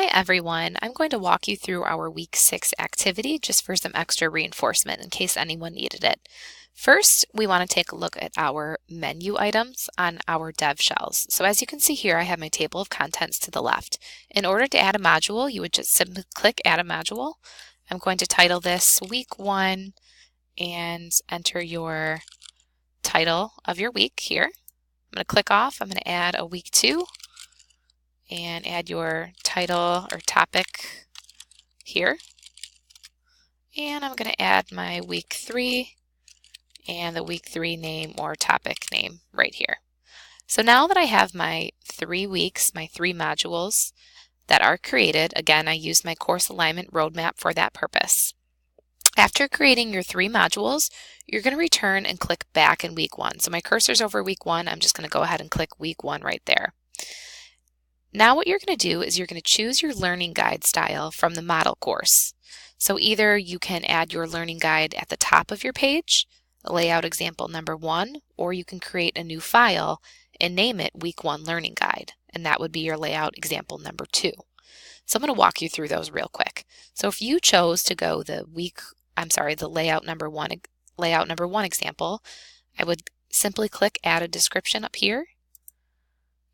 Hi everyone, I'm going to walk you through our week 6 activity just for some extra reinforcement in case anyone needed it. First, we want to take a look at our menu items on our dev shells. So as you can see here, I have my table of contents to the left. In order to add a module, you would just simply click Add a Module. I'm going to title this Week 1 and enter your title of your week here. I'm going to click off, I'm going to add a Week 2 and add your title or topic here. And I'm going to add my week 3 and the week 3 name or topic name right here. So now that I have my 3 weeks, my 3 modules that are created, again, I used my course alignment roadmap for that purpose. After creating your 3 modules, you're going to return and click back in week 1. So my cursor's over week 1. I'm just going to go ahead and click week 1 right there. Now what you're going to do is you're going to choose your learning guide style from the model course. So either you can add your learning guide at the top of your page, layout example number 1, or you can create a new file and name it Week 1 Learning Guide, and that would be your layout example number 2. So I'm going to walk you through those real quick. So if you chose to go the layout number 1 example, I would simply click Add a Description up here,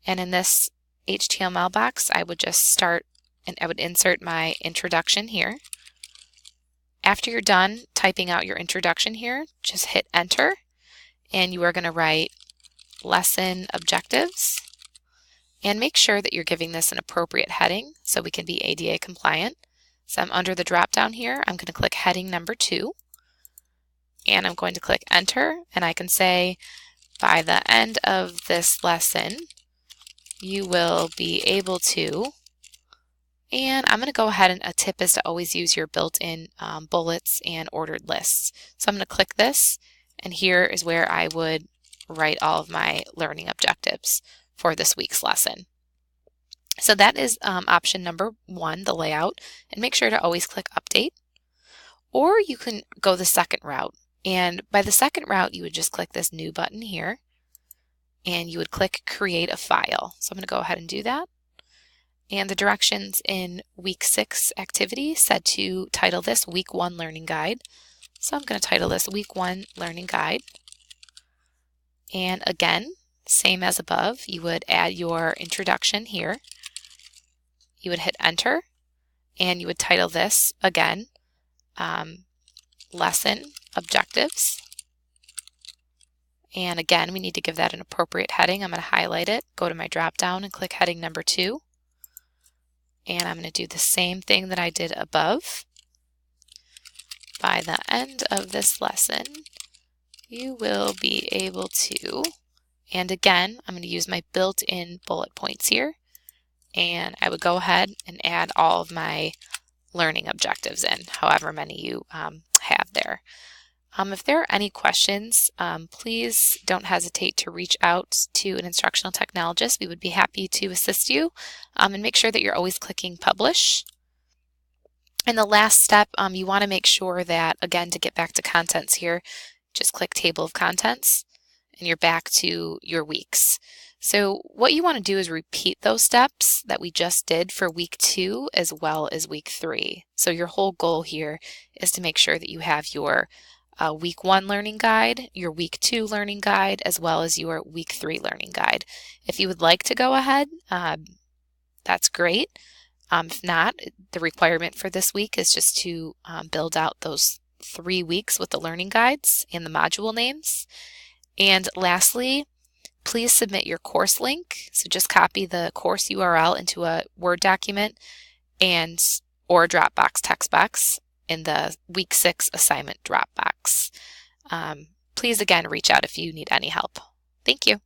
and in this HTML box, I would just start and I would insert my introduction here. After you're done typing out your introduction here, just hit enter and you are going to write lesson objectives and make sure that you're giving this an appropriate heading so we can be ADA compliant. So I'm under the drop down here, I'm going to click heading number 2 and I'm going to click enter, and I can say by the end of this lesson you will be able to, and I'm going to go ahead, and a tip is to always use your built-in bullets and ordered lists. So I'm going to click this, and here is where I would write all of my learning objectives for this week's lesson. So that is option number 1, the layout, and make sure to always click update. Or you can go the second route, and by the second route you would just click this new button here, and you would click create a file. So I'm going to go ahead and do that. And the directions in week 6 activity said to title this Week 1 Learning Guide. So I'm going to title this Week 1 Learning Guide. And again, same as above, you would add your introduction here. You would hit enter and you would title this again, lesson objectives. And again, we need to give that an appropriate heading. I'm going to highlight it, go to my drop down and click heading number 2. And I'm going to do the same thing that I did above. By the end of this lesson, you will be able to, and again, I'm going to use my built-in bullet points here. And I would go ahead and add all of my learning objectives in, however many you have there. If there are any questions, please don't hesitate to reach out to an instructional technologist. We would be happy to assist you, and make sure that you're always clicking publish. And the last step, you want to make sure that, again, to get back to contents here, just click table of contents and you're back to your weeks. So what you want to do is repeat those steps that we just did for week 2 as well as week 3. So your whole goal here is to make sure that you have your week 1 learning guide, your week 2 learning guide, as well as your week 3 learning guide. If you would like to go ahead, that's great. If not, the requirement for this week is just to build out those 3 weeks with the learning guides and the module names. And lastly, please submit your course link. So just copy the course URL into a Word document or a Dropbox text box in the week 6 assignment Dropbox. Please again reach out if you need any help. Thank you.